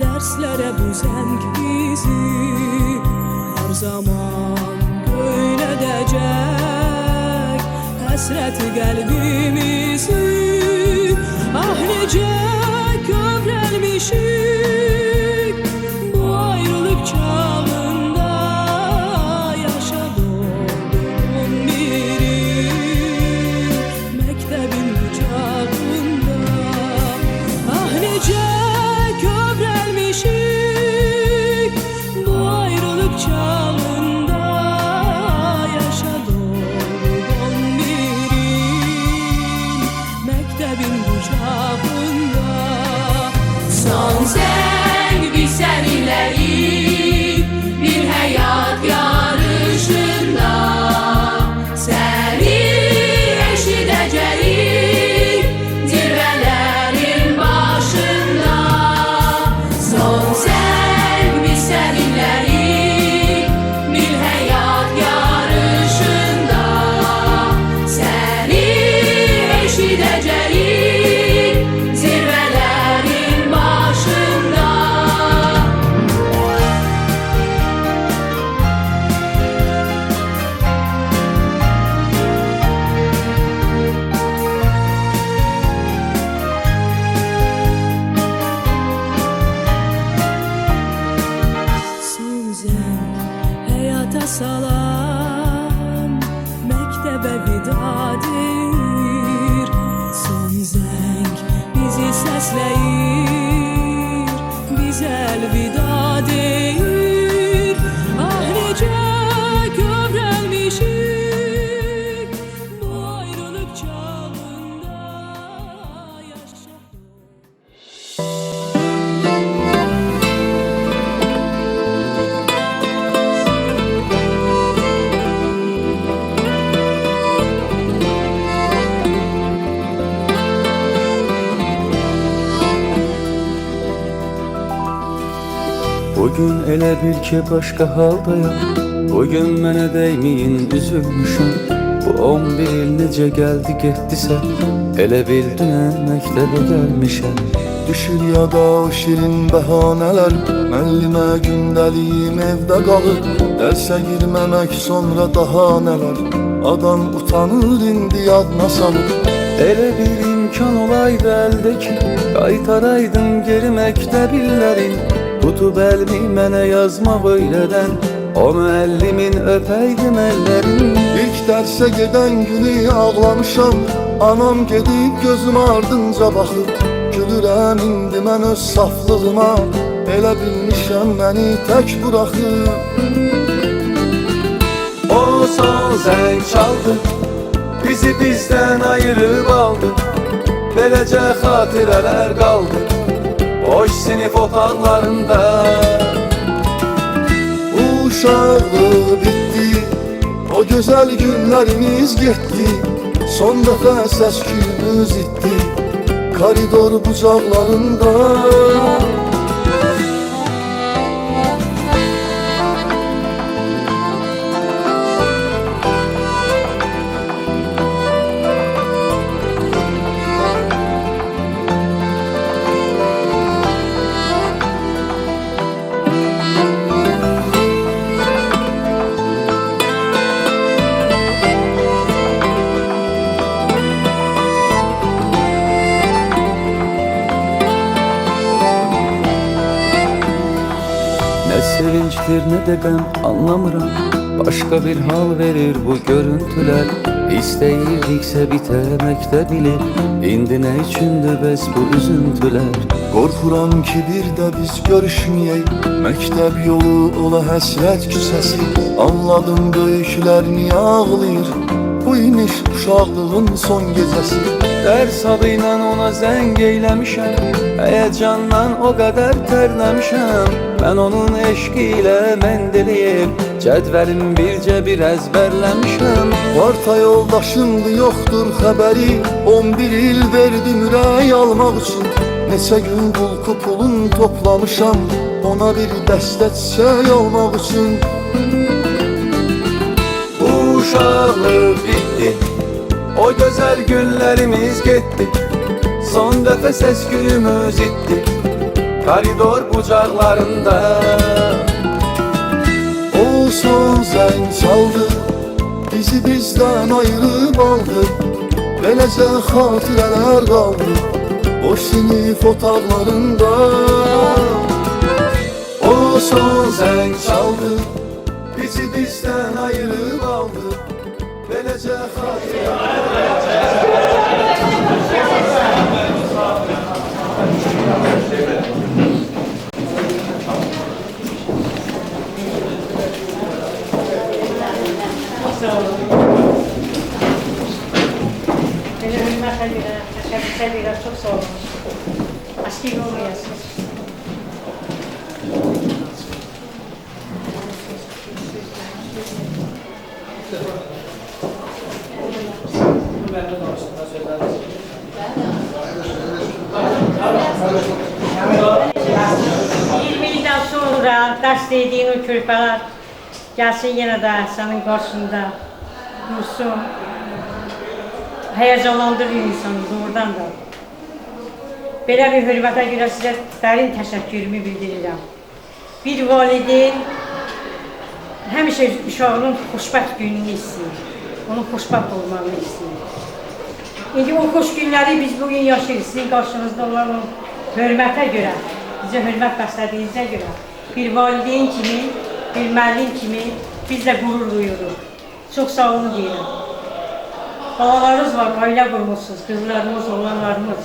Derslere bu zəng bizi her zaman böylədəcək. Həsrəti qəlbimizi ah necə kövrəlmişik. Bu ayrılık çağında yaşadığım biri məktəbin bucağında ah necə kövrəlmişik. Bu ayrılık çağında yaşadığım biri məktəbin bucağında. Son zəng bir səninləyik bir həyat yarışında. Səni eşidəcəyik zirvələrin başında. Son zəng bir səninləyik bir həyat yarışında. Səni eşidəcəyik zirvələrin başında. Son zəng həyata salan məktəbə vida deyir. Son zəng bizi səsləyir, bizə əlvida deyir. Ah necə kövrəlmişik bu ayrılık çağında yaşadığım. Bugün elə bil ki başqa haldayam. Bugün mənə dəyməyin üzülmüşəm. Bu 11 il necə gəldi getdisə, elə bil dünən məktəbə gəlmişəm. Düşür yada o şirin bəhanələr, müəllimə gündəliyim evdə qalır. Dərsə girməmək sonra daha nələr, adam utanır indi yadına salır. Elə bir imkan olaydı əldə ki, qaytaraydın geri məktəb illərin. Tutub əlimi mənə yazmaq öylədən, o müəllimin öpəydim əllərin. İlk dərsə gedən günü ağlamışam, anam gedib gözüm ardınca baxır. Gülürəm indi mən öz saflığıma, elə bilmişəm məni tək buraxır. O son zəng çaldı, bizi bizdən ayırıb aldı. Beləcə xatirələr qaldı boş sinif otaqlarında. Uşaqlığı bitdi, o gözəl günlərimiz getdi. Son dəfə səs-küyümüz itdi koridor bucaqlarında. sevinçtir ne de qəm anlamıram. Başqa bir hal verir bu görüntülər. İstəyirdiksə bitəməkdə bilir. İndi nə üçündür bəs bu üzüntülər? Qorxuram ki bir də biz görüşməyək. Məktəb yolu ola həsrət küçəsi. Anladım böyüklər niyə ağlayır. Bu imiş uşaqlığın son gecəsi. Dərs adı ilə ona zəng eyləmişəm. Həyəcandan o qədər tərləmişəm. Mən onun eşqi ilə məndəliyim. Cədvəlim bircə bir əzbərləmişəm. Varta yoldaşımdı yoxdur xəbəri. 11 il verdim ürək almaq üçün. Neçə gün bulku pulun toplamışam. Ona bir dəstə çiçək almaq üçün. Bu uşaqlıq bitdi. O gözəl günlərimiz getdi. Son dəfə səs-küyümüz itdi. Koridor bucaqlarında. O son zəng çaldı. Bizi bizdən ayırıb aldı. Beləcə xatirələr qaldı. O sinif otaqlarında. O son zəng çaldı. Bizi bizdən ayırıb aldı. Beləcə Beni hürmete göre, teşekkür ederim, çok sağ olun. Aşkı olmayasınız. Yirmilikten sonra ders dediğin o körpeler gelsin yine de senin karşında dursun. Heyecanlandırıyor insanı doğrudan da. Belə bir hörmətə görə sizə dərin təşəkkürümü bildirirəm. Bir valideyn həmişə uşağının xoşbəxt gününü istəyir. Onun xoşbəxt olmağını istəyir. İndi o xoş günləri biz bugün yaşayırıq. Sizin qarşınızda olan o hörmətə görə, bizə hörmət bəslədiyinizə görə bir valideyn kimi, bir müəllim kimi biz də qürur duyuruq. Çox sağ olun deyirəm. Balalarınız var, ailə qurmuşsunuz, qızlarımız, oğlanlarımız.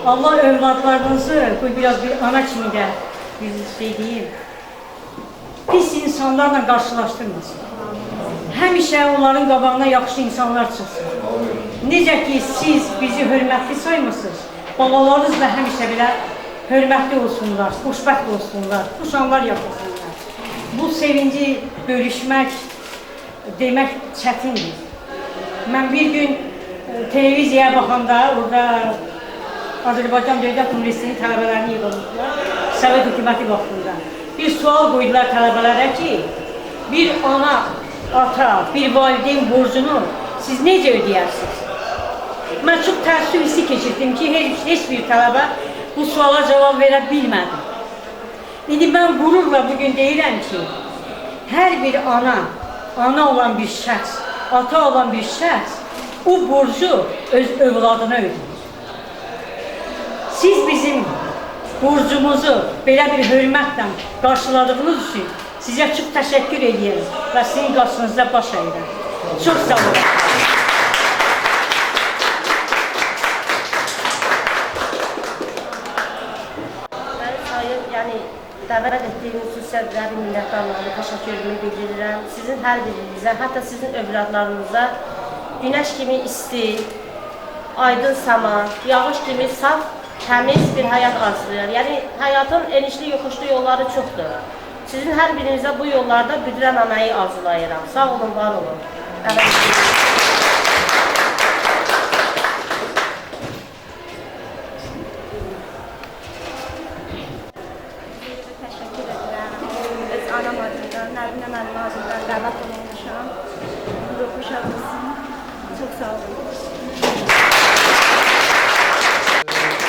Allah övladlarınızı, bu biraz bir ana kimi də bir şey deyim, pis insanlarla qarşılaşdırmasın. Həmişə onların qabağına yaxşı insanlar çıxsın. Necə ki siz bizi hörmətli saymısınız, balalarınız da həmişə belə hörmətli olsunlar, xoşbəxt olsunlar, xoşanlar yapılsınlar. Bu sevinci bölüşmək, demək çətindir. Mən bir gün televiziyaya baxanda, orada Azərbaycan Dövlət Universitetinin tələbələrini yığılmışlar, Sovet hökuməti vaxtında. Bir sual qoydular tələbələrə ki, bir ana, ata, bir valideyn borcunu siz necə ödəyərsiniz? Mən çox təəssüf hissi keçirdim ki, heç bir tələbə bu suala cavab verə bilmədi. İndi mən qürurla bugün deyirəm ki, hər bir ana olan bir şəxs, ata olan bir şəxs o borcu öz övladına ödəyir. Siz bizim borcumuzu belə bir hörmətlə qarşıladığınız üçün sizə çox təşəkkür edirəm və sizin qarşınızda baş əyirəm. Çox sağ olun. Yəni dəvət etdiyiniz üçün sizə dərin minnətdarlığımı, təşəkkürümü bildirirəm. Sizin hər birinizə, hətta sizin övladlarınıza günəş kimi isti, aydın sama, yağış kimi saf, təmiz bir həyat arzulayır. Yəni həyatın enişli, yoxuşlu yolları çoxdur. Sizin hər birinizə bu yollarda büdrən anayı arzulayıram. Sağ olun, var olun. Təşəkkür edirəm. Öz anam adından, Nəbinə mənim adından dəvət olunmuşam. Ruhu şad olsun. Çox sağ olun.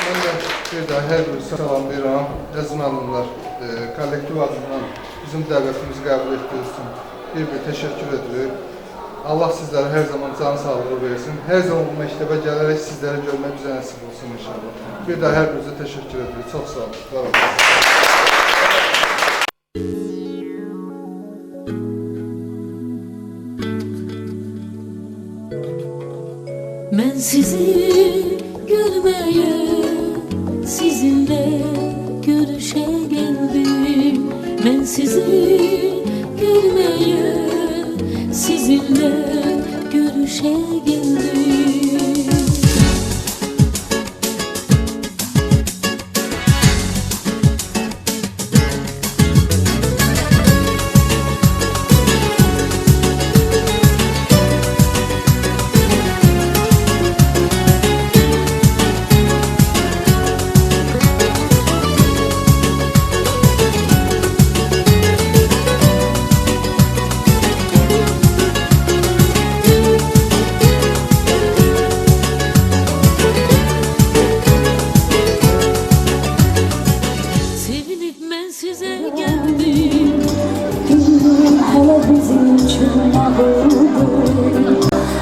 Mən də bir daha hər birisi salamlayıram. Əziz müəllimlər, kollektiv adından bizim dəvətimizi qəbul etdiyiniz üçün bir təşəkkür edirik. Allah sizlərə hər zaman can sağlığı versin. Hər zaman bu məktəbə gələrək sizləri görmək bizə nəsib olsun inşallah. Bir daha hər birinizə təşəkkür edirik. Çox sağ olun. Var olun. Ben sizi görmeye, sizinle görüşe geldim. Ben sizi görmeye, sizinle görüşe geldim. Sevinip ben size geldim. Hele bizim için ağırdı.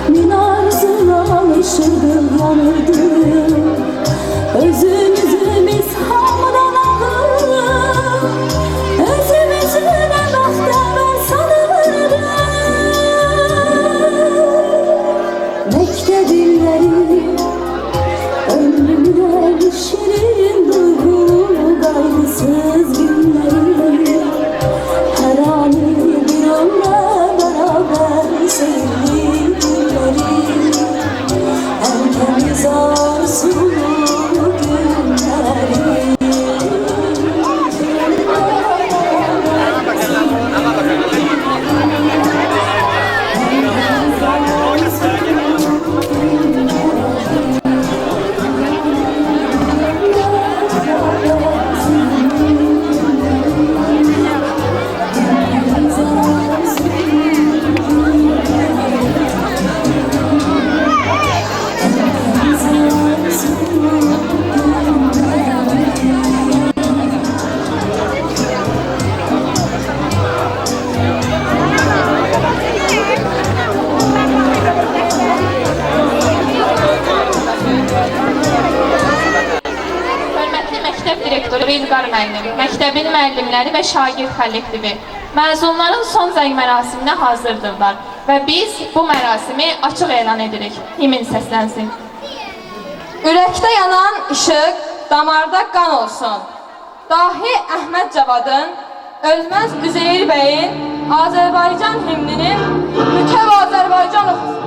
Minarsına alışırdım, yanırdım. Özümüzümüz hamdan ağır. Özümüzüne bahtımız sanırdım. Mektebimleri ömrümden şirin duygulu gayrısız günleri. Her anı bir ömre beraber sevdiğim günleri. En temiz arzulu günleri. Hörmətli məktəb direktoru İlqar müəllim, məktəbin müəllimləri və şagird kollektivi məzunların son zəng mərasiminə hazırdırlar və biz bu mərasimi açıq elan edirik. Himin səslənsin. Ürəkdə yanan işıq, damarda qan olsun. Dahi Əhməd Cavadın, Ölməz Üzeyir bəyin, Azərbaycan himninin bütöv Azərbaycan oxusun.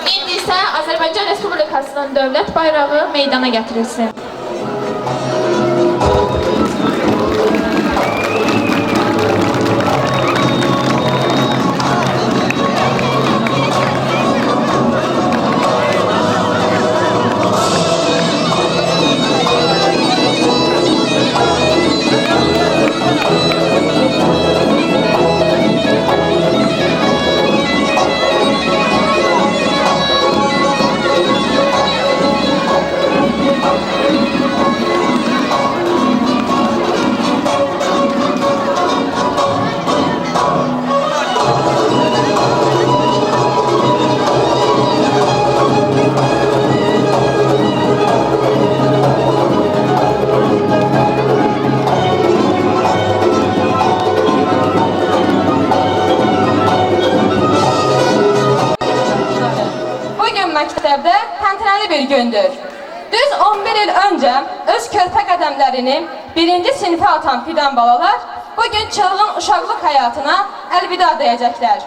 İndi isə Azərbaycan Respublikasının dövlət bayrağı meydana gətirilsin. Məktəbdə təntənəli bir gündür. Düz 11 il öncə öz körpə qədəmlərini 1-ci sinifə atan fidan balalar bugün çılğın uşaqlıq həyatına əlvida deyəcəklər.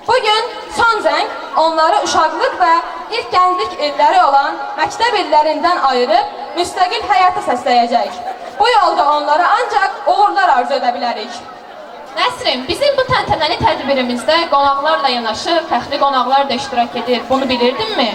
Bugün son zəng onları uşaqlıq və ilk gənclik illəri olan məktəb illərindən ayırıb müstəqil həyata səsləyəcək. Bu yolda onlara ancaq uğurlar arzu edə bilərik. Nəsrin, bizim bu təntənəli tədbirimizdə qonaqlarla yanaşı fəxri qonaqlar da iştirak edir. Bunu bilirdinmi?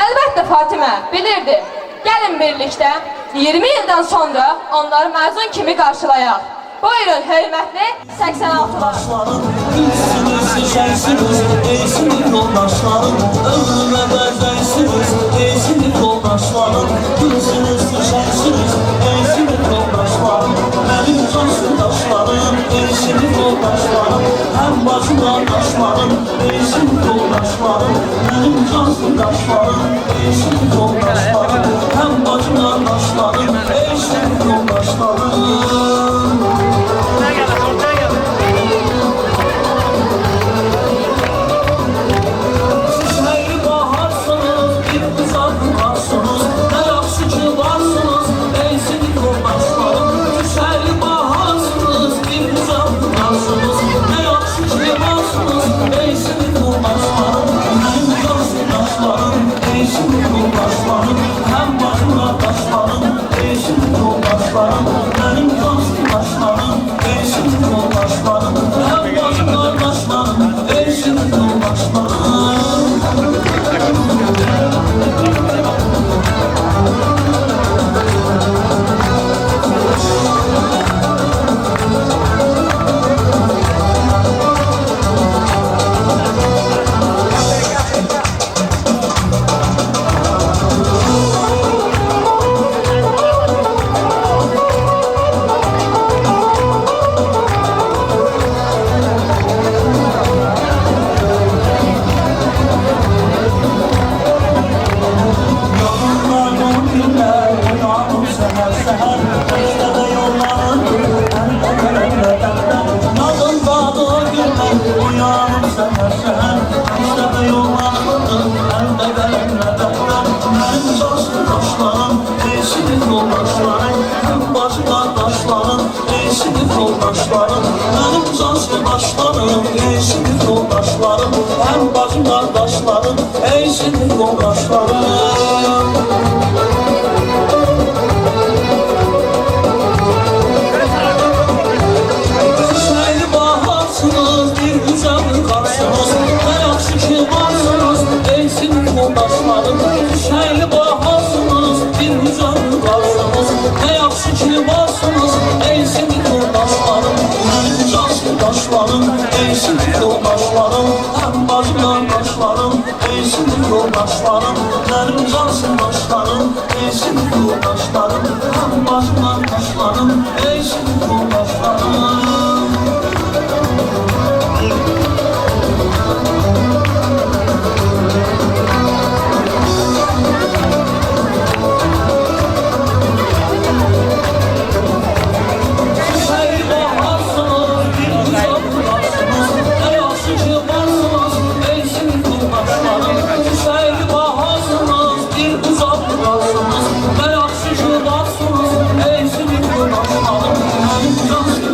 Əlbəttə Fatimə, bilirdim. Gəlin birlikdə 20 ildən sonra onları məzun kimi qarşılayaq. Buyurun, hörmətli 86 başlarım. Gülsünüz, şərsiniz, eysiniz yoldaşlarım. Ömrümə bəzəysiniz, eysiniz yoldaşlarım. Gülsünüz, şərsiniz, eysiniz yoldaşlarım. Mənim can sırdaşlarım, eysiniz yoldaşlarım. Həm bacı qardaşlarım, eysiniz yoldaşlarım. Mənim can sırdaşlarım, eysiniz yoldaşlarım. Həm bacı qardaşlarım, eysiniz yoldaşlarım.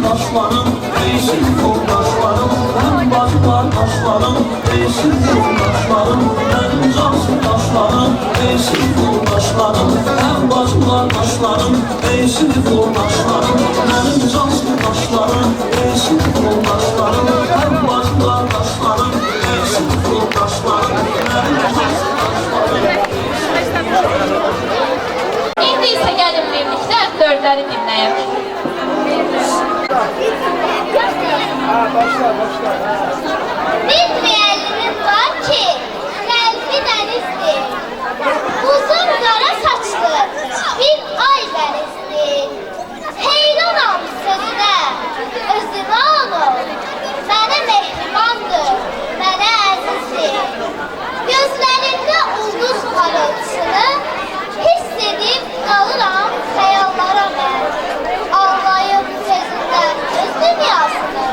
Başlarım ey sinif yoldaşlarım, benim can yoldaşlarım, ey sinif yoldaşlarım, hem bacı kardeşlerim, ey sinif yoldaşlarım, benim can yoldaşlarım. İndi isə gəlin birlikdə dördləri dinləyək. Bir müəllimim var ki, qəlbi dənizdir. Uzun qara saçlı, bir ay dənizdir. Heyranam sözünə, özünə alır. Mənə mehribandır, mənə əzizdir. Gözlərində ulduz parıltısını hiss edib qalıram xəyallara mən. Ağlayıb sözündən öz dünyasını,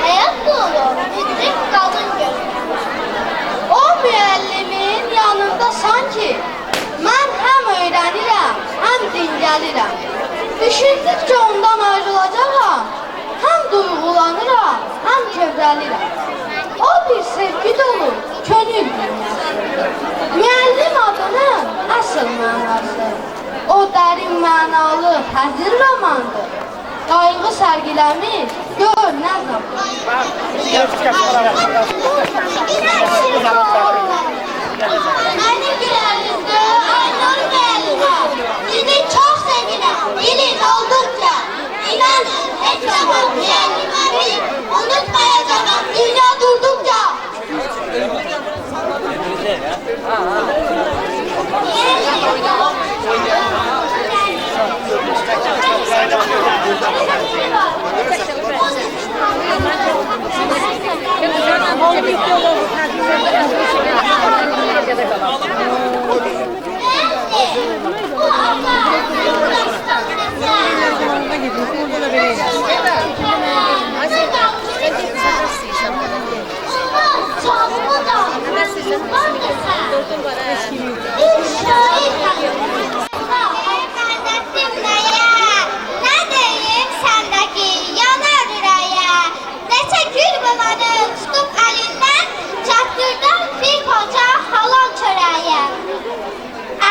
həyat dolu müdrik qadın görür. O müəllimin yanında sanki mən həm öyrənirəm, həm dincəlirəm. Düşündükcə ondan ayrılacağam, həm duyğulanıram, həm kövrəlirəm. O bir sevgi dolu könül dünyası. Müəllim adının əsl mənası. O dərin mənalı həzin romandır. Qayğı sərgiləmiş, gör nə zaman. Mənim gülərimdə Aynur müəllimə, sizi çox sevirəm, bilin olduqca. İnanın, heç zaman müəlliməmi unutmayacağım, dünya durdukca.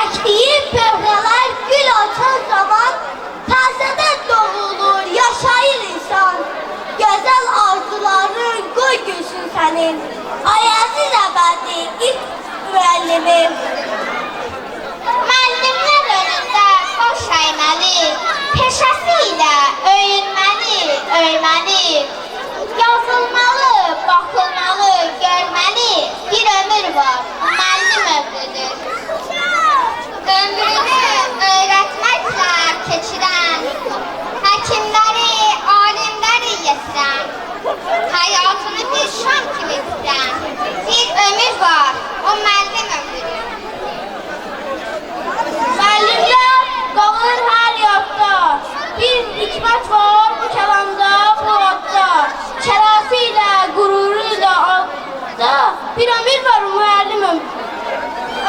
Əkdiyi pöhrələr gül açan zaman təzədən doğulur, yaşayır insan. Gözəl arzuların qoy gülsün sənin, ay əziz əbədi ilk müəllimim. Müəllimlər önündə baş əyməli, peşəsi ilə öyünməli, öyməli. Yazılmalı, baxılmalı, görməli bir ömür var, müəllim ömrüdür. Ömrünü öyrətməklə keçirən, həkimləri, alimləri yetirən, həyatını bir şam kimi bitirən bir ömür var, o müəllim ömrüdür. Müəllimlər qalır hər yadda, bir hikmət var bu kəlamda, bu adda. Kərası ilə, qururu ilə adda bir ömür var o müəllim ömrüdür.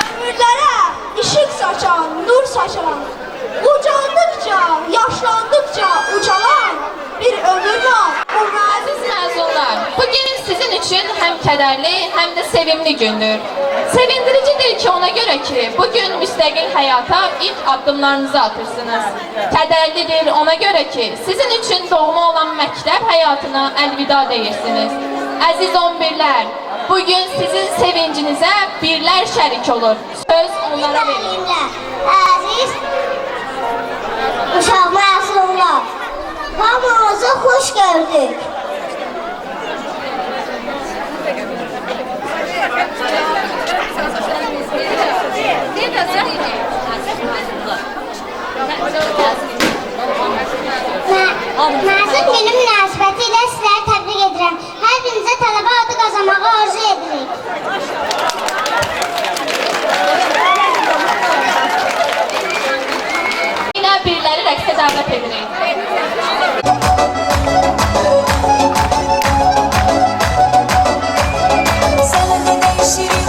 Ömürlərə işıq saçan, nur saçan, ucandıkça, yaşlandıkça ucalan bir ömür var. Əziz məzunlar, bu gün sizin üçün həm kədərli, həm də sevimli gündür. Sevindiricidir ki, ona görə ki, bugün müstəqil həyata ilk addımlarınızı atırsınız. Kədərlidir ona görə ki, sizin üçün doğma olan məktəb həyatına əlvida deyirsiniz. Əziz 11-lər, bugün sizin sevincinizə birlər şərik olur. Söz onlara verin. Əziz uşaq məzunlar, hamınızı xoş gördük. Məzun günü münasibəti ilə sizləri təbrik edirəm. Hər birinizə tələbə adı qazanmağı arzu edirik. Yine birileri rəqsə dəvət edirik. Sənə də dəyişirik.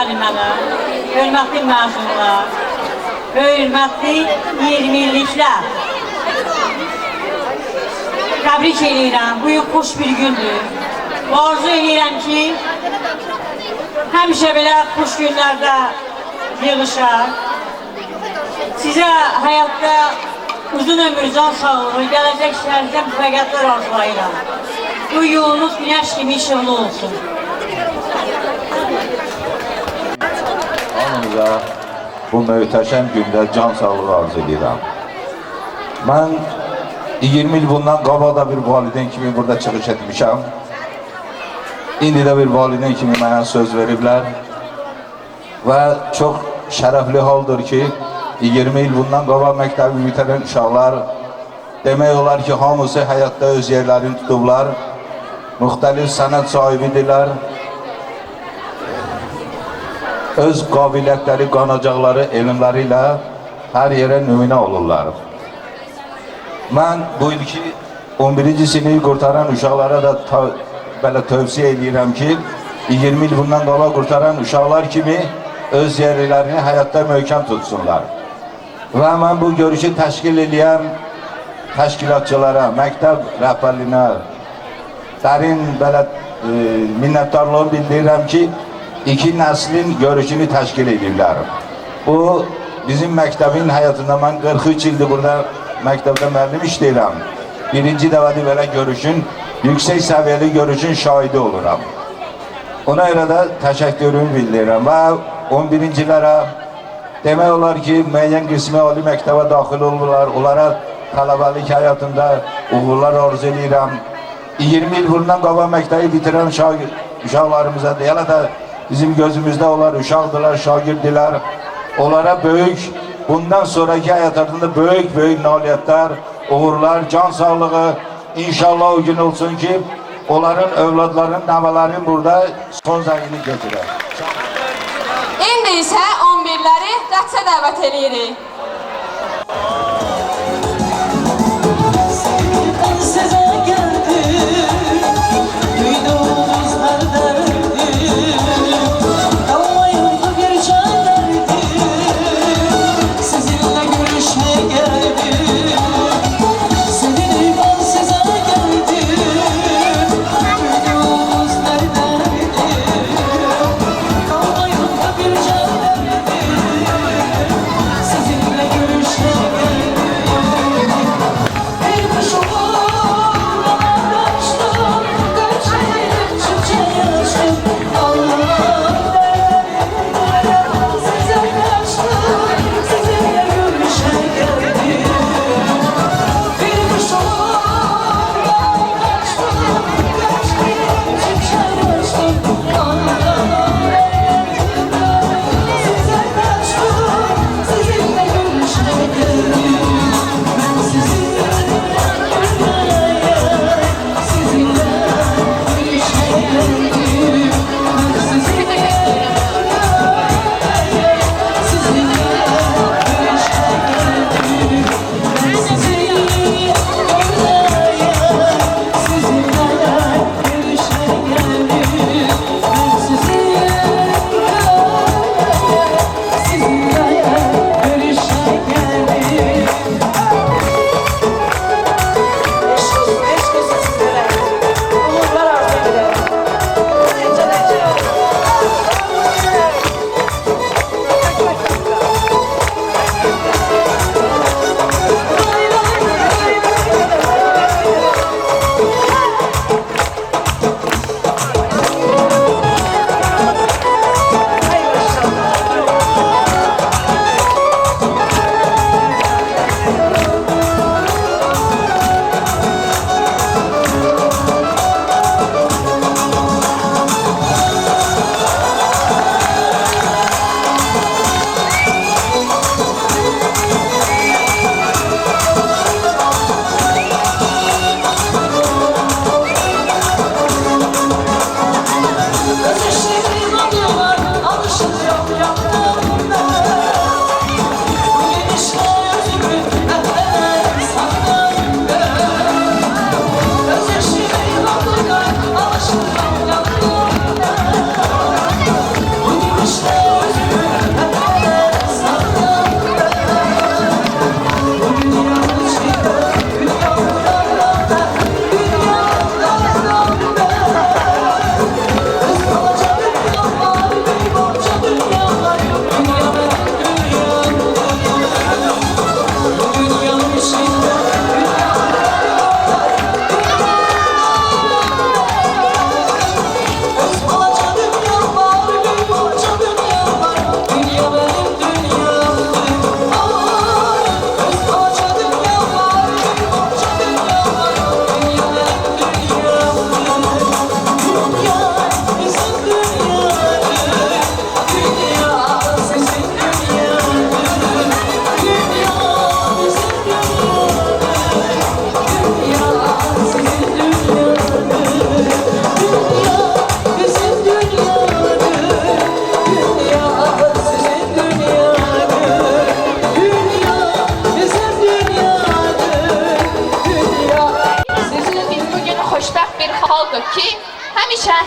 müəllimələr, hörmətli məzunlar, hörmətli 20-illiklər. Təbrik edirəm, bu gün xoş bir gündür. Arzu edirəm ki, həmişə belə xoş günlərdə yığışar. Sizə həyatda uzun ömür, can sağlığı, gələcək şəhərdə müvəqqətlər arzulayıram. Bu yolunuz günəş kimi işıqlı olsun. Hamınıza bu möhtəşəm gündə can sağlığı arzu edirəm. Mən 20 il bundan qabaq da bir valideyn kimi burada çıxış etmişəm. İndi də bir valideyn kimi mənə söz veriblər. Və çox şərəfli haldır ki, 20 il bundan qabaq məktəbi bitirən uşaqlar demək olar ki, hamısı həyatda öz yerlərini tutublar. Müxtəlif sənət sahibidirlər. Öz qabiliyyətləri, qanacaqları, elmləri ilə hər yerə nümunə olurlar. Mən bu ilki 11-ci sinif qurtaran uşaqlara da belə tövsiyə edirəm ki, 20 il bundan qabaq qurtaran uşaqlar kimi öz yerlərini həyatda möhkəm tutsunlar. Və mən bu görüşü təşkil edən təşkilatçılara, məktəb rəhbərliyinə dərin belə minnətdarlığımı bildirirəm ki, iki nəslin görüşünü təşkil edirlər. Bu, bizim məktəbin həyatında mən 43 ildir burada məktəbdə müəllim işləyirəm. Birinci dəfədir belə görüşün, yüksək səviyyəli görüşün şahidi oluram. Ona görə də təşəkkürümü bildirirəm və 11-cilərə demək olar ki, müəyyən qismi ali məktəbə daxil olurlar, onlara tələbəlik həyatında uğurlar arzu edirəm. 20 il bundan qabaq məktəbi bitirən uşaqlarımıza deyələ də bizim gözümüzdə onlar uşaqdırlar, şagirdirlər. Onlara böyük, bundan sonraki həyatlarında böyük nailiyyətlər, uğurlar, can sağlığı inşallah o gün olsun ki, onların övladların, nəvələrin burada son zəngini götürər. İndi isə 11-ləri rəqsə dəvət edirik. Sizinle görüşmek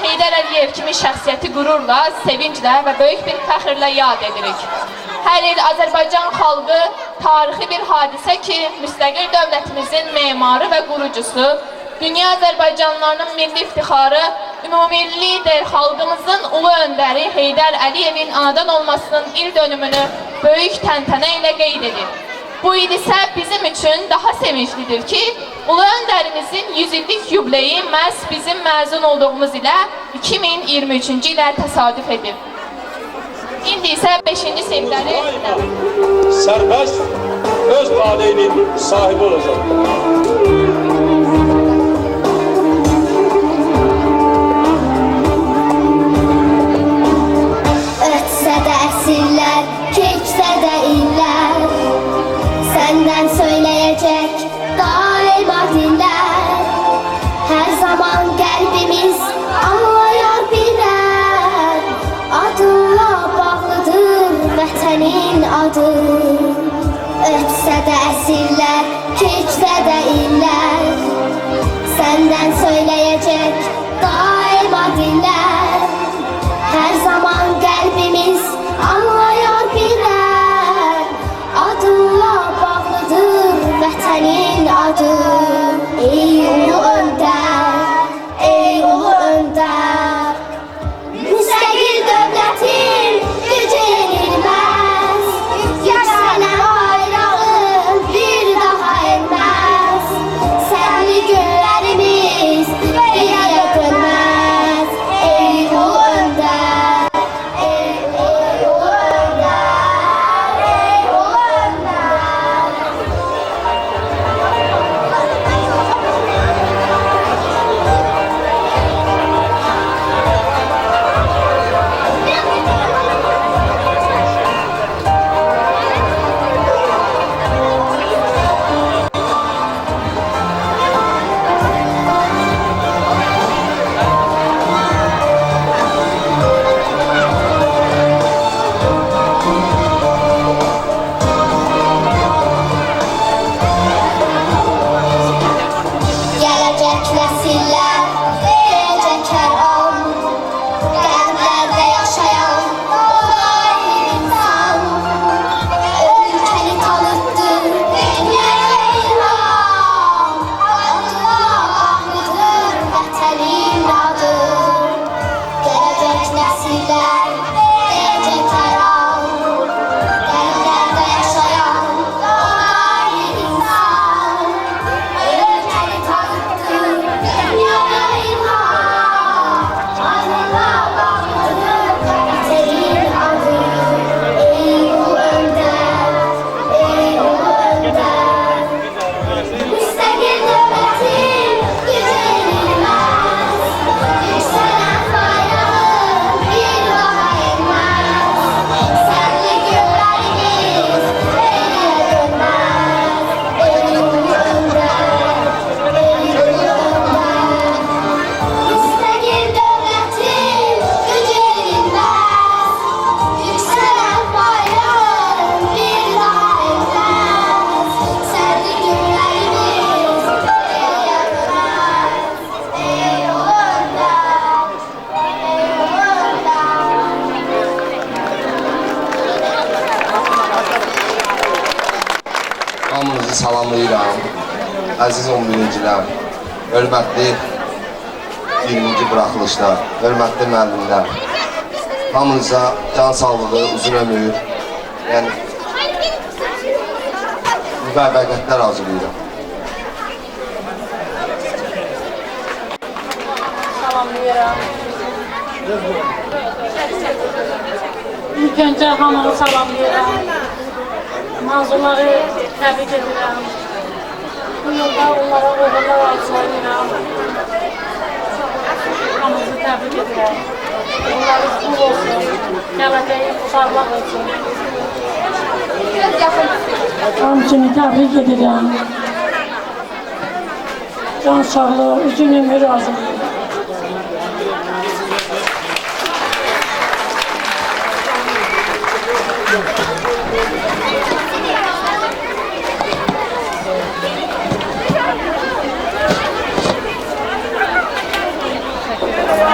Heydər Əliyev kimi şəxsiyyəti qürurla, sevinclə və böyük bir fəxrlə yad edirik. Hər il Azərbaycan xalqı tarixi bir hadisə ki, müstəqil dövlətimizin memarı və qurucusu, dünya Azərbaycanlılarının milli iftixarı, ümumilli lider xalqımızın ulu öndəri Heydər Əliyevin anadan olmasının il dönümünü böyük təntənə ilə qeyd edir. Bu il isə bizim üçün daha sevinclidir ki, ulu öndərimizin 100 illik yubileyi məhz bizim məzun olduğumuz ilə 2023-cü ilə təsadüf edir. İndi isə 5-ci sinifləri Sərbəst öz taleyinin sahibi olacaq. Ötsə də əsrlər, keçsə də illər, səndən söyləyəcək daima dillər. Hər zaman qəlbimiz anlayar bilər, adınla bağlıdır vətənin adı. Ötsə də əsrlər, keçsə də illər, səndən söyləyəcək daima dillər. Hər zaman qəlbimiz anlayar bilər, adınla bağlıdır vətənin adı. Ey ulu öndər, ey ulu öndər, müstəqil dövlətin gücü yenilməz, yüksələn bayrağın bir daha enməz, sənli günlərimiz geriyə dönməz. Ey ulu öndər, ey ulu öndər, ey ulu öndər. Gələcək nəsillər verəcək hər an, qəlblərdə yaşayan doğal insan. Ölkəni tanıttı dünyaya ilham, adına bağlıdır vətənin adı. Gələcək nəsillər verəcək hər an, qəlblərdə yaşayan doğal insan. Ölkəni tanıttı dünyaya ilham, adına bağlıdır vətənin adı. Ey ulu öndər, ey ulu öndər, müstəqil dövlətin gücü yenilməz, yüksələn bayrağın bir daha enməz, sənli günlərimiz geriyə dönməz. Ey ulu öndər, ey ulu öndər, müstəqil dövlətin gücü yenilməz, yüksələn bayrağın bir daha enməz, sənli günlərimiz geriyə dönməz. Ey ulu öndər, ey ulu öndər. Hamınızı salamlayıram. Əziz 11-cilər, hörmətli 20-ci buraxılışlar, hörmətli müəllimlər. Hamınıza can sağlığı, uzun ömür, yəni müvəffəqiyyətlər arzulayıram. Salamlayıram. İlk öncə hamını salamlayıram. Mazunları təbrik edirəm. Bu yolda onlara uğurlar arzulayıram. Hamınızı təbrik edirəm. Onları uğur olsun, gələcəyi sağlıq olsun. Hamısını təbrik edirəm. Can sağlığı, uzun ömür arzulayıram.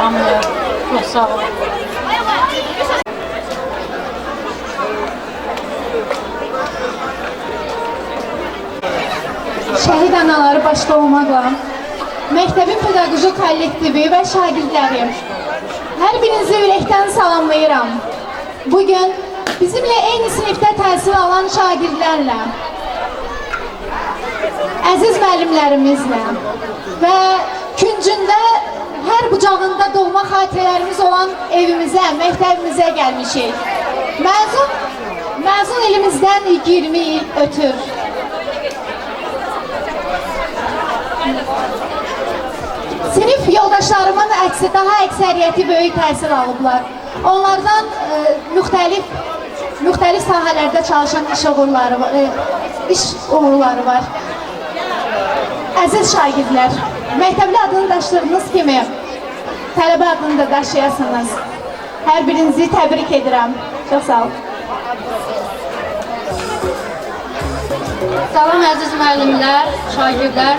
Hamıya sağ olun. Şəhid anaları başda olmaqla, məktəbin pedaqoji kollektivi və şagirdlərim, hər birinizi ürəkdən salamlayıram. Bugün bizimlə eyni sinifdə təhsil alan şagirdlərlə, əziz müəllimlərimizlə və küncündə hər bucağında doğma xatirələrimiz olan evimizə, məktəbimizə gəlmişik. Məzun ilimizdən 20 il ötür. Sinif yoldaşlarımın daha əksəriyyəti böyük təhsil alıblar. Onlardan müxtəlif sahələrdə çalışan iş uğurları var. Əziz şagirdlər, məktəbli adını daşıdığınız kimi tələbə adını da daşıyasınız. Hər birinizi təbrik edirəm. Çox sağ olun. Salam əziz müəllimlər, şagirdlər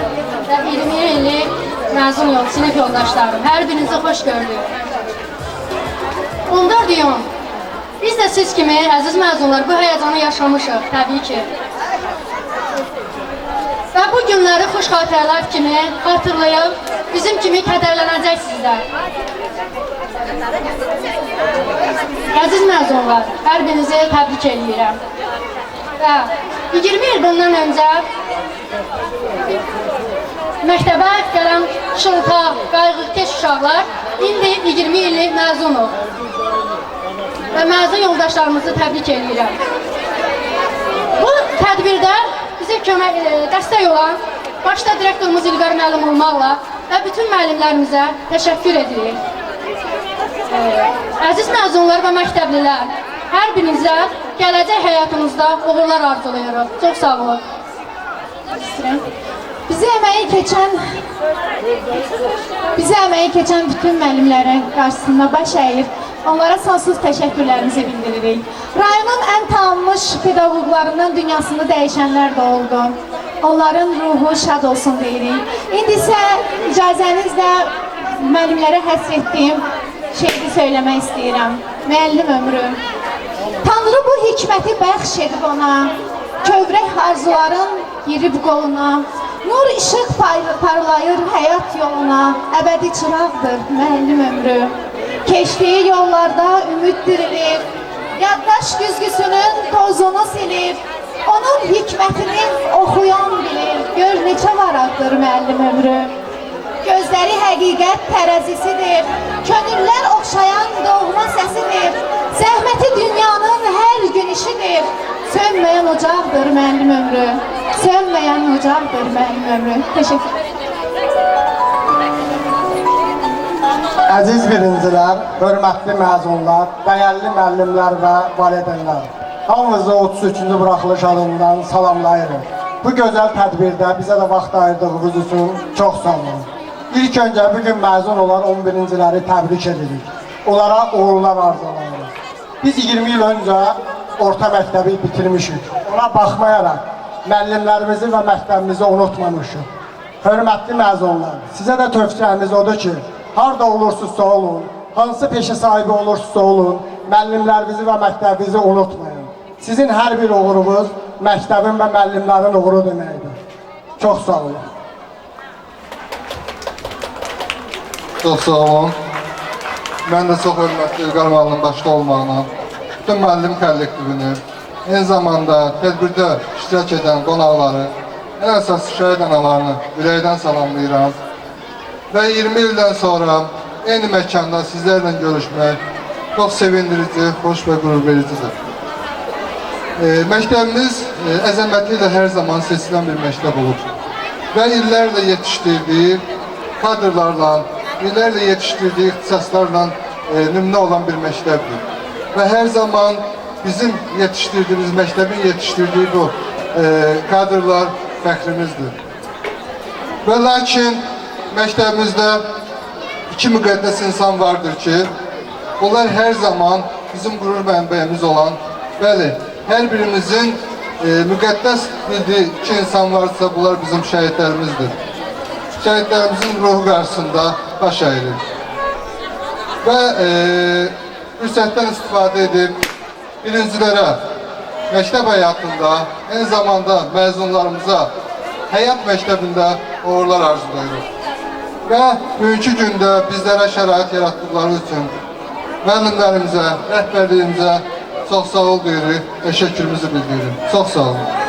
və 20 illik məzun sinif yoldaşlarım. Hər birinizi xoş gördük. 14 iyun. Biz də siz kimi əziz məzunlar bu həyəcanı yaşamışıq, təbii ki. Və bu günləri xoş xatirələr kimi xatırlayıb, bizim kimi kədərlənəcəksiniz də. Əziz məzunlar, hər birinizi təbrik edirəm. Və 20 il bundan öncə məktəbə gələn şılta, qayğıkeş uşaqlar indi 20 illik məzunuq. Və məzun yoldaşlarımızı təbrik edirəm. Bu tədbirdə bizə dəstək olan başda direktorumuz İlqar müəllim olmaqla və bütün müəllimlərimizə təşəkkür edirik. Əziz məzunlar və məktəblilər, hər birinizə gələcək həyatınızda uğurlar arzulayırıq. Çox sağ olun. Bizə əməyi keçən bütün müəllimlərin qarşısında baş əyir, onlara sonsuz təşəkkürlərimizi bildiririk. Rayonun ən tanınmış pedaqoqlarından dünyasını dəyişənlər də oldu. Onların ruhu şad olsun deyirik. İndi isə icazənizlə müəllimlərə həsr etdiyim şeyi söyləmək istəyirəm. Müəllim ömrü. Tanrı bu hikməti bəxş edib ona, kövrək arzuların girib qoluna, nur işıq parlayır həyat yoluna, əbədi çıraqdır müəllim ömrü. Keçdiyi yollarda ümid dirilir, yaddaş güzgüsünün tozunu silir, onun hikmətini oxuyan bilir, gör neçə varaqdır müəllim ömrü. Gözləri həqiqət tərəzisidir, könüllər oxşayan doğma səsidir, zəhməti dünyanın hər gün işidir, sönməyən ocaqdır müəllim ömrü, sönməyən ocaqdır müəllim ömrü. Təşəkkür ederim. Əziz birincilər, hörmətli məzunlar, dəyərli müəllimlər və valideynlər, hamınızı 33-cü buraxılış adından salamlayırım. Bu gözəl tədbirdə bizə də vaxt ayırdığınız üçün çox sağ olun. İlk öncə bugün məzun olan 11-ciləri təbrik edirik. Onlara uğurlar arzulayırıq. Biz 20 il öncə orta məktəbi bitirmişik. Ona baxmayaraq müəllimlərimizi və məktəbimizi unutmamışıq. Hörmətli məzunlar, sizə də tövsiyəmiz odur ki, harda olursunuzsa olun, hansı peşə sahibi olursunuzsa olun, müəllimlərinizi və məktəbinizi unutmayın. Sizin hər bir uğurunuz məktəbin və müəllimlərin uğuru deməkdir. Çox sağ olun. Çox sağ olun. Mən də çox hörmətli İlqar müəllim başda olmaqla, bütün müəllim kollektivini, eyni zamanda tədbirdə iştirak edən qonaqları, ən əsas şəhid analarını ürəkdən salamlayıram. Və 20 ildən sonra eyni məkanda sizlərlə görüşmək çox sevindirici, xoş və qürur vericidir. Məktəbimiz əzəməti ilə hər zaman seçilən bir məktəb olub və illərlə yetişdirdiyi kadrlarla, illərlə yetişdirdiyi ixtisaslarla nümunə olan bir məktəbdir. Və hər zaman bizim yetişdirdiyimiz, məktəbin yetişdirdiyi bu kadrlar fəxrimizdir. Və lakin məktəbimizdə iki müqəddəs insan vardır ki, bunlar hər zaman bizim qürur mənbəyimiz olan, bəli, hər birimizin müqəddəs bildiyi iki insan varsa, bunlar bizim şəhidlərimizdir. Şəhidlərimizin ruhu qarşısında baş əyirik. Və fürsətdən istifadə edib birincilərə məktəb həyatında, eyni zamanda məzunlarımıza həyat məktəbində uğurlar arzulayırıq. Və bugünkü gündə bizlərə şərait yaratdıqları üçün müəllimlərimizə, rəhbərliyimizə çox sağ ol deyirik, təşəkkürümüzü bildiririk. Çox sağ olun.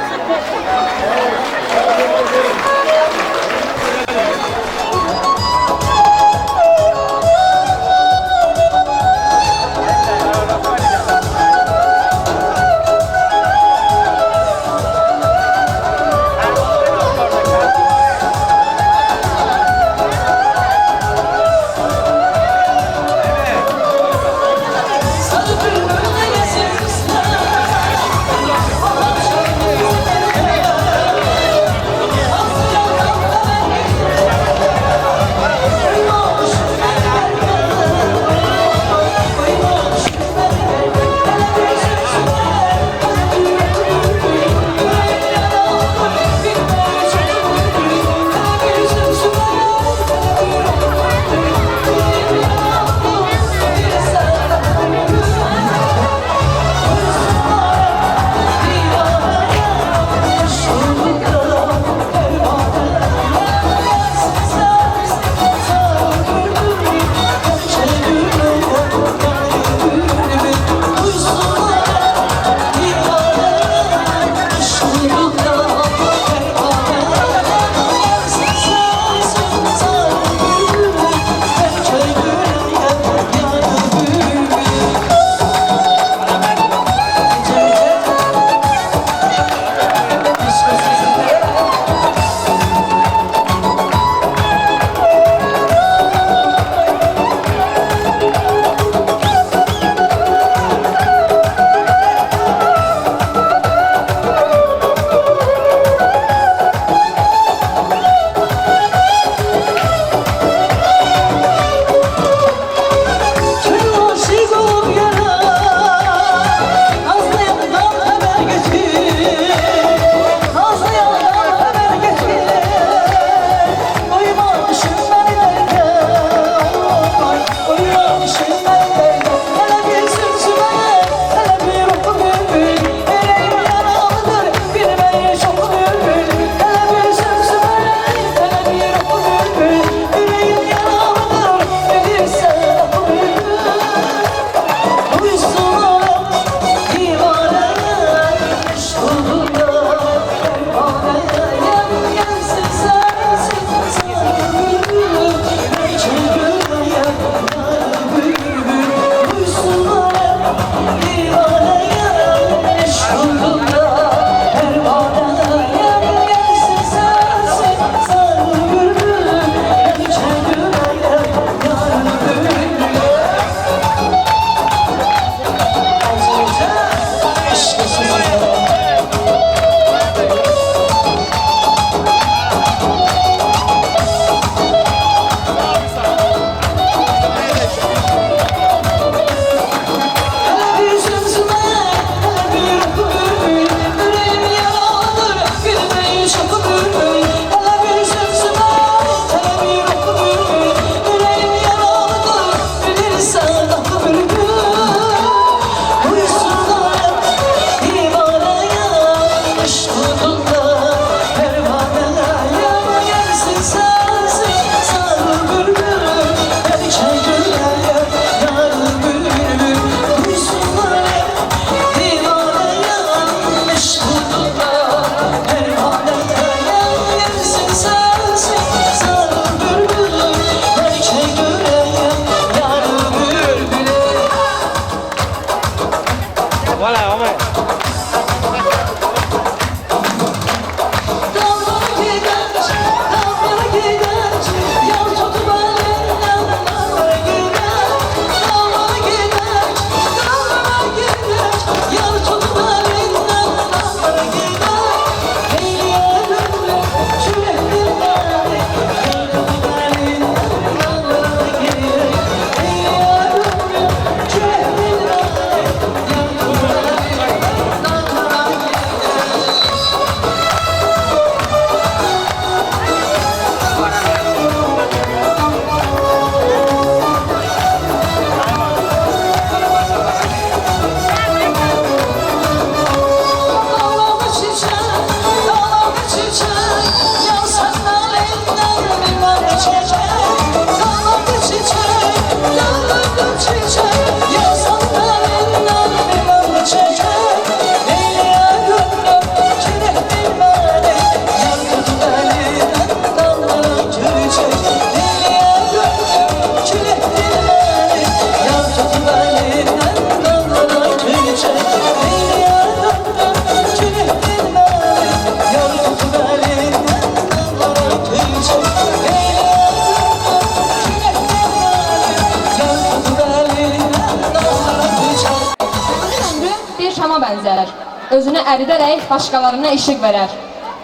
şama bənzər. Özünü əridərək başqalarına işıq verər.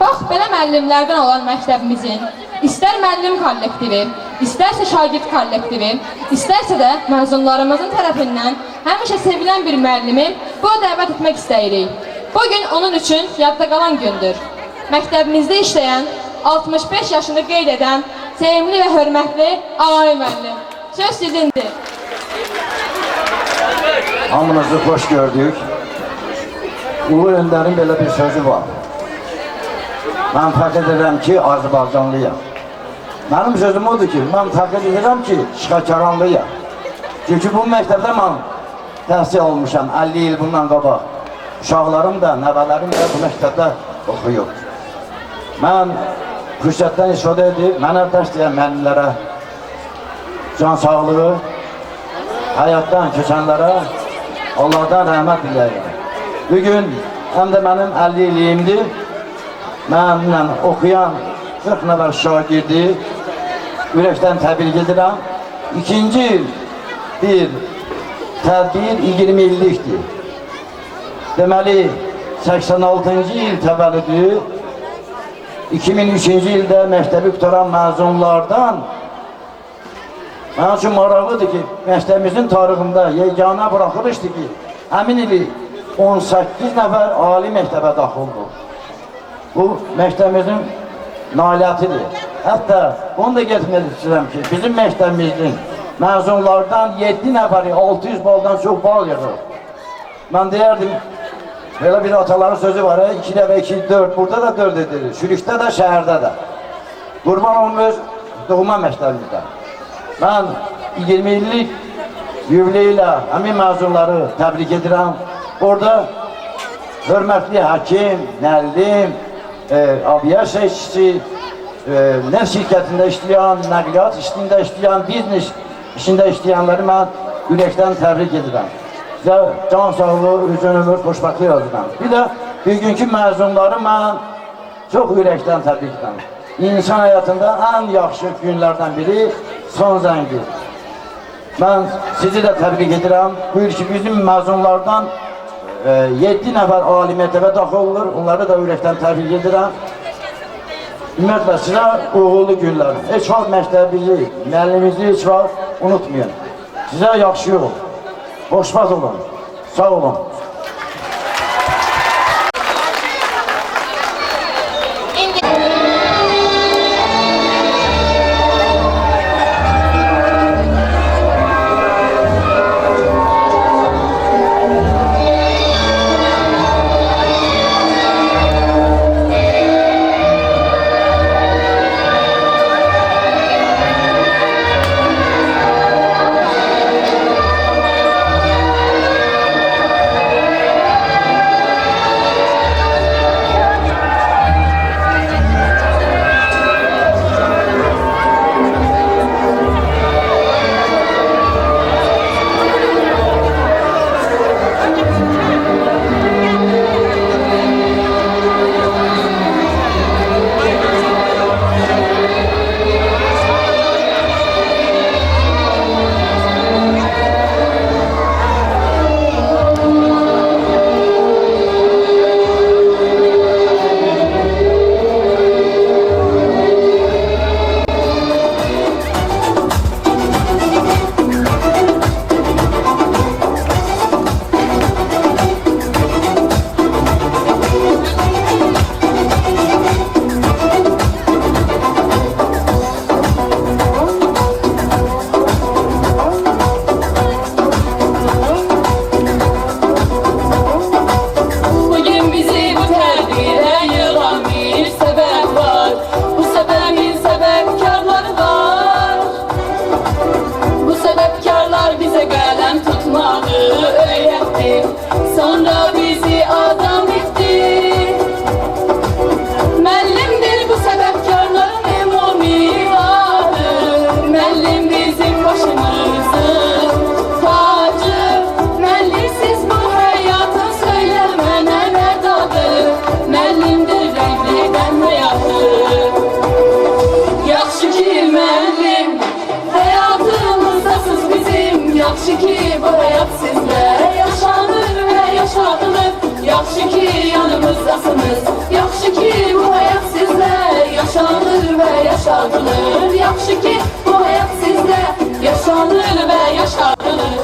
Bax, belə müəllimlərdən olan məktəbimizin, istər müəllim kollektivi, istərsə şagird kollektivi, istərsə də məzunlarımızın tərəfindən həmişə sevilən bir müəllimi bu dəvət etmək istəyirik. Bugün onun üçün yadda qalan gündür. Məktəbimizdə işləyən, 65 yaşını qeyd edən, sevimli və hörmətli Ağay müəllim. Söz sizindir. Hamınızı xoş gördük. Ulu Öndərin belə bir sözü var. Mən fəqət edirəm ki, Azərbaycanlıyam. Mənim sözüm odur ki, mən fəqət edirəm ki, Şəkaranlıyam. Çünki bu məktəbdə mən təhsil olmuşam 50 il bundan qabaq. Uşaqlarım da, nəvələrim də bu məktəbdə oxuyub. Mən fürsətdən istifadə edib, mənə dərs deyən müəllimlərə can sağlığı, həyatdan keçənlərə Allahdan rəhmət diləyirəm. Bugün həm də mənim 50 illiyimdir. Mənimlə oxuyan 40 nəfər şagirdi ürəkdən təbrik edirəm. İkinci il bir tədbir 20 illikdir. Deməli, 86-cı il təvəllüdü 2003-cü ildə məktəbi qutaran məzunlardan mənim üçün maraqlıdır ki, məktəbimizin tarixində yeganə buraxılışdır ki, həmin ili 18 nəfər ali məktəbə daxildir. Bu məktəbimizin nailiyyətidir. Hətta onu da getmək istəyirəm ki, bizim məktəbimizin məzunlardan 7 nəfəri 600 baldan çox bal yığır. Mən deyərdim, belə bir ataların sözü var, 2 dəfə 2, 4, burada da 4 edilir, Şürükdə də, şəhərdə də. Qurban olmuş doğma məktəbimizdə. Mən 20 illik yüvli ilə həmin məzunları təbrik edirəm. Orada hörmətli həkim, müəllim, aviasiya işçisi, neft şirkətində işləyən, nəqliyyat işində işləyən, biznes işində işləyənləri mən ürəkdən təbrik edirəm. Sizə can sağlığı, uzun ömür, xoşbəxtlik yazıram. Bir də bugünkü məzunları mən çox ürəkdən təbrik edirəm. İnsan həyatında ən yaxşı günlərdən biri son zəngi. Mən sizi də təbrik edirəm. Bu il ki, bizim məzunlardan 7 nəfər ali məktəbə daxil olur. Onları da ürəkdən təbrik edirəm. Ümumiyyətlə, sizə uğurlu günlər. Heç vaxt məktəbimizi, müəllimimizi heç vaxt unutmayın. Sizə yaxşı yol. Xoşbəxt olun. Sağ olun. Sonra bizi adam etti. Müəllimdir bu səbəbkarların ümumi adı. Müəllim bizim başımızın tacı. Müəllimsiz bu həyatın söyləmənə nə dadı. Müəllimdir rənglədən həyatı. Yaxşı ki müəllim həyatımızdasız bizim. Yaxşı ki bu həyat sizlə yaşanır və yaşadılır. yaxşı ki yanımızdasınız. Yaxşı ki bu həyat sizlə yaşanır və yaşadılır. Yaxşı ki bu həyat sizlə yaşanır və yaşadılır.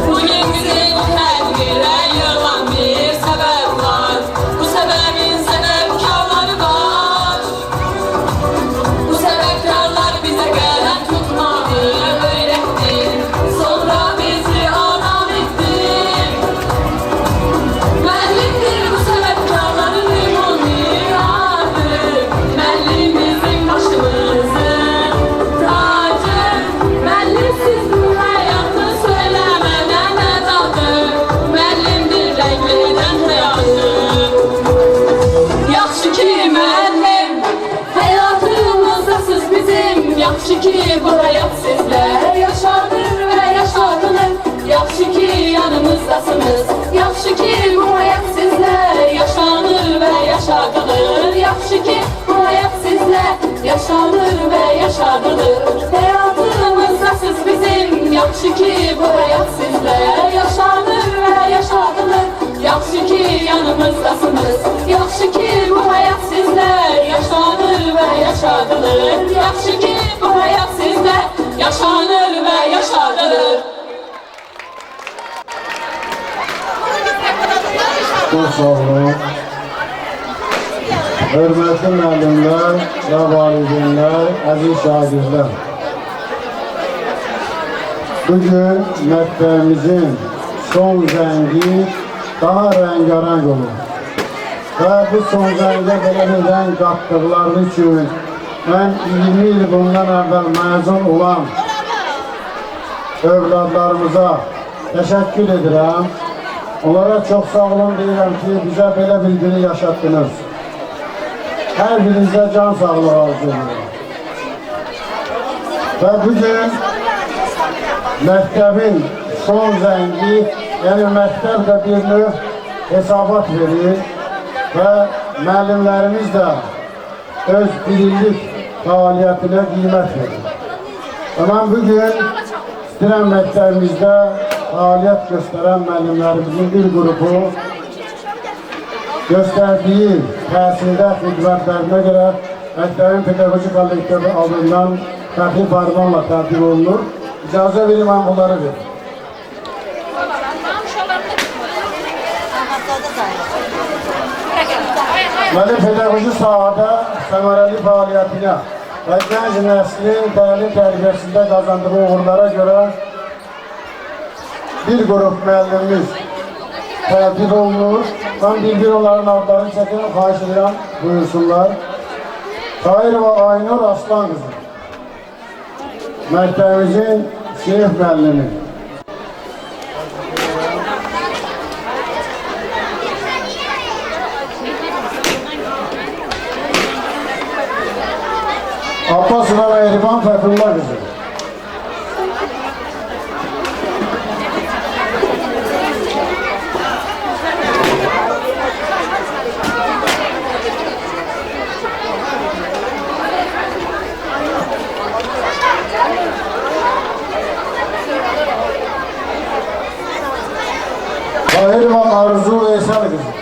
Bugün bizim hər birə yığılan bir səbəb var. Bu səbəbin səbəbkarları var. Bu səbəbkarlar bizə qələm tutmağı öyrətdi. Sonra bizi adam etdi. Müəllimdir bu səbəbkarların ümumi adı. Müəllim bizim başımızın tacı. Müəllimsiz bu həyatı söyləmədən ədadı. Müəllimdir rənglədən həyatı. Yaxşı ki müəllim, həyatımızdasız bizim. Yaxşı ki bu həyat sizlə yaşanır və yaşadılır. Yaxşı ki yanımızdasınız. Yaxşı ki bu həyat sizlə yaşanır və yaşadılır. Yaxşı ki bu həyat sizlə yaşanır və yaşadılır. Həyatımızdasız bizim. Yaxşı ki bu həyat sizlə yaşanır və yaşadılır. Yaxşı ki yanımızdasınız. Yaxşı ki bu həyat sizlə yaşanır və yaşadılır. Yaxşı ki bu həyat sizlə yaşanır və yaşadılır. Çok sağ olun. Hörmətli müəllimlər və valideynlər, əziz şagirdlər. Bugün məktəbimizin son zəngi daha rəngarəng olur. Və bu son zəngə belə bir rəng qatdıqları üçün mən 20 il bundan əvvəl məzun olan övladlarımıza təşəkkür edirəm. Onlara çox sağ olun deyirəm ki, bizə belə bir günü yaşatdınız. Hər birinizə can sağlığı arzu edirəm. Və bugün məktəbin son zəngi, yəni məktəb də bir növ hesabat verir və müəllimlərimiz də öz bilinlik fəaliyyətinə qiymət verir. Və mən bugün istəyirəm məktəbimizdə fəaliyyət göstərən müəllimlərimizin bir qrupu göstərdiyi təhsildə xidmətlərinə görə məktəbin pedaqoji kollektivi adından fəxri fərmanla tərtib olunur. İcazə verin, mən bunları verim. Mənim pedaqoji sahada səmərəli fəaliyyətinə və gənc nəslin təlim tərbiyəsində qazandığı uğurlara görə bir qrup müəllimimiz tərtib olunur. Ben bir onların adlarını çəkin, xahiş edirəm, buyursunlar. Tahir və Aynur Aslan qızı. Məktəbimizin sinif müəllimi. Abbasova və Erivan Fəxrullah qızı. Tahir ve Arzu Veysel kızı.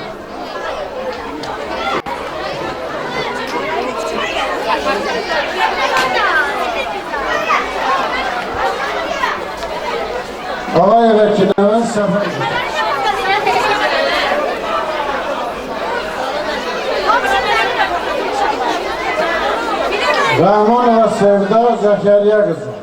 Alay vekilimiz Sefer kızı. Rahman ve Sevda Zekeriya kızı.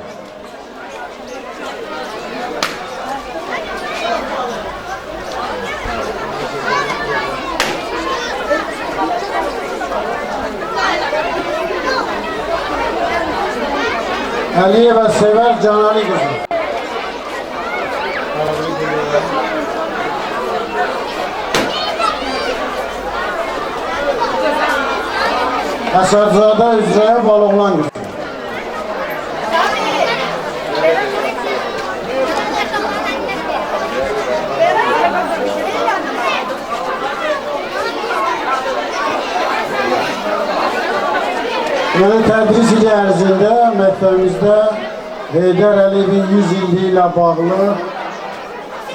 Aliye ve Sever Canali kızı. Əsədzade Üzrəyə Balıqlan qızı. Mən tədris ili ərzində məktəbimizdə Heydər Əliyevin 100 illiyi ilə bağlı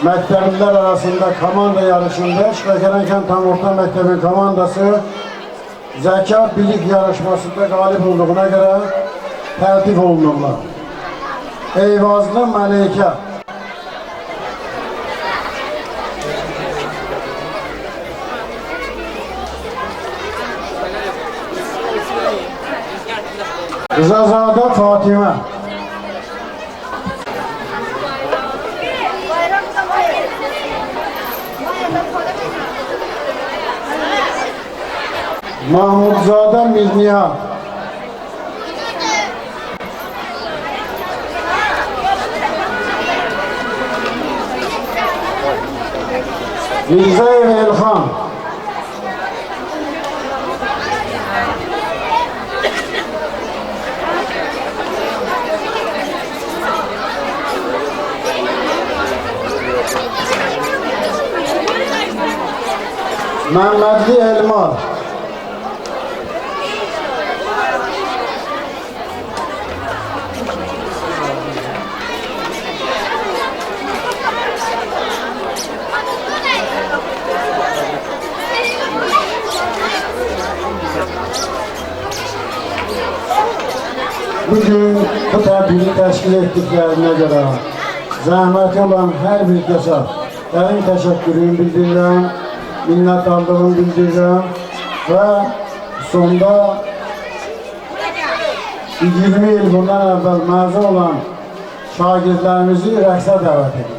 məktəblilər arasında komanda yarışında Şəkərən kənd tam orta məktəbin komandası zəka bilik yarışmasında qalib olduğuna görə təltif olunurlar. Eyvazlı Məleykə Rızazadə Fatimə Mahmudzadə Mirnihat Mirzəyev Elxan Məmmədli Elmar Bugün bu tədbiri təşkil etdiklərinə görə zəhməti olan hər bir kəsə dərin təşəkkürümü bildirirəm, minnətdarlığımı bildirirəm və sonda 20 il bundan əvvəl məzun olan şagirdlərimizi rəqsə dəvət edirəm.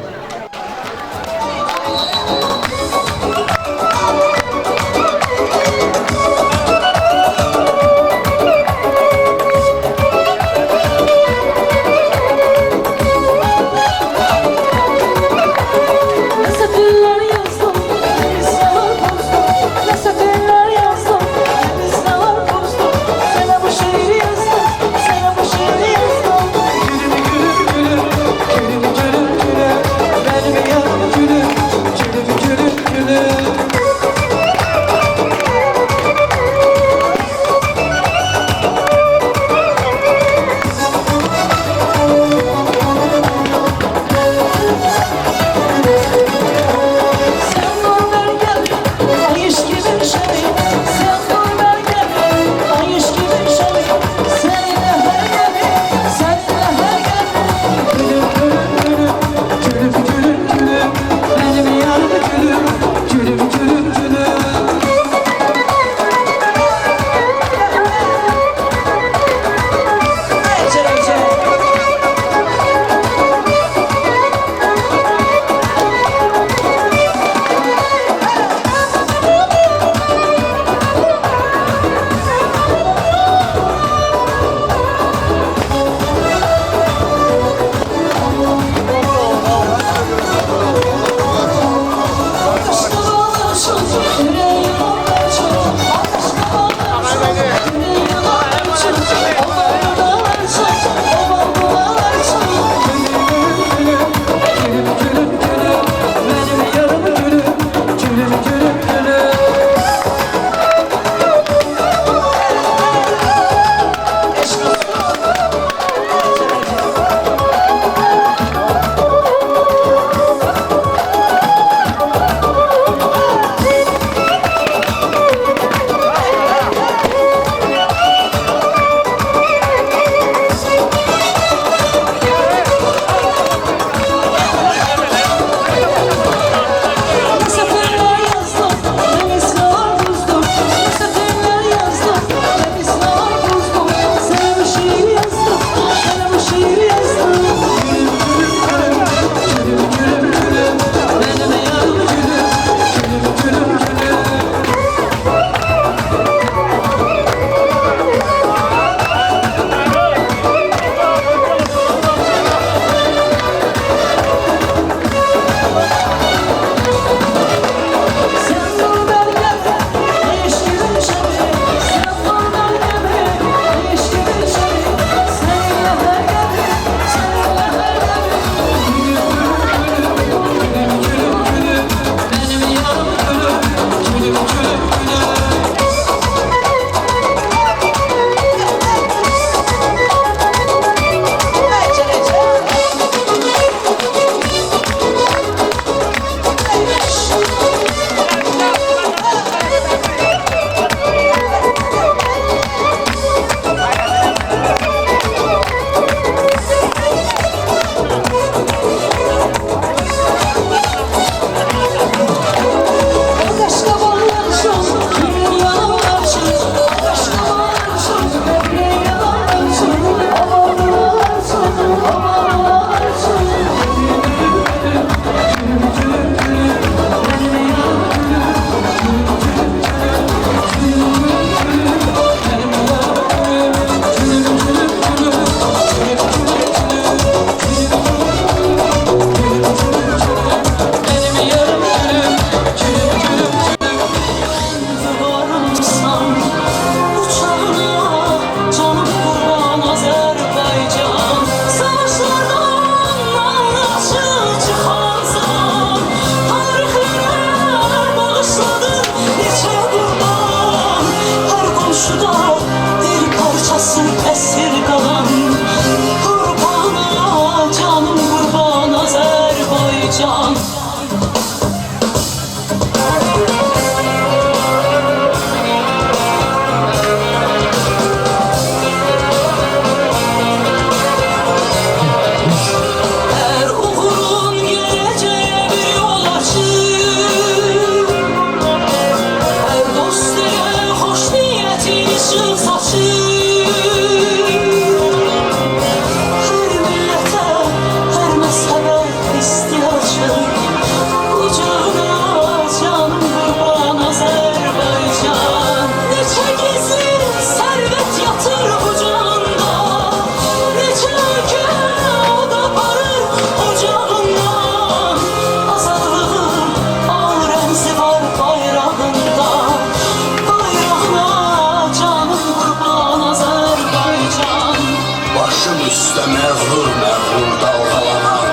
Dur məğrur dalğalanan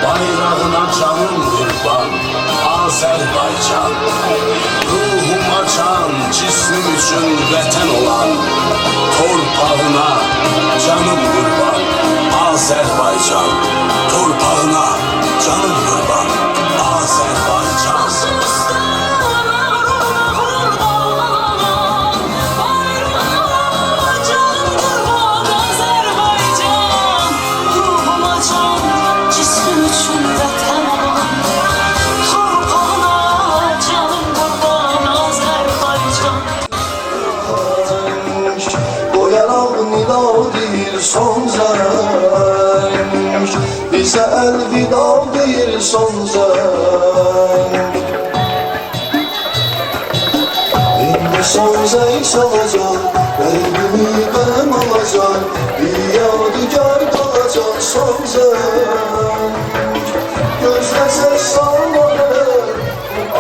bayrağına canım qurban Azərbaycan. Ruhuma can, cismim üçün vətən olan torpağına canım qurban Azərbaycan. Torpağına canım qurban Azərbaycan. Son zəng bizə əlvida deyir son zəng. İndi son zəng çalacaq, qəlbimi qəm alacaq, bir yadigar qalacaq son zəng. Gözləsək salmalı,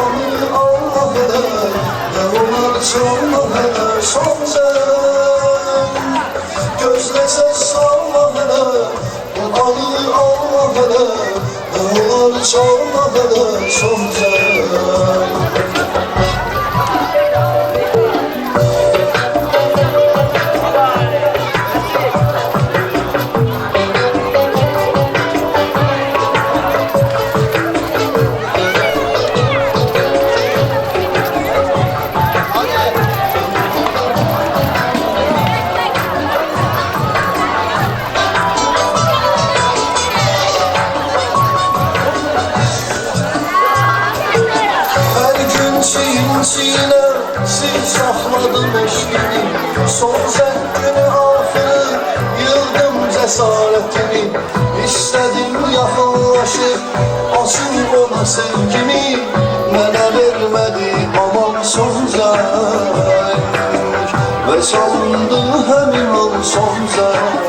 anı Allah'ı, nə olar çalmalı son zəng. Gözləsək salmalı, anı Allah'ı, nə olar çalmalı son zəng. Çiğne siz saxladım eşqini, son zəngini axırı yıldım cəsarətini. İstədim yaxınlaşıb açım ona sevgimi, mənə vermədi aman son zəng və çalındı həmin an son zəng.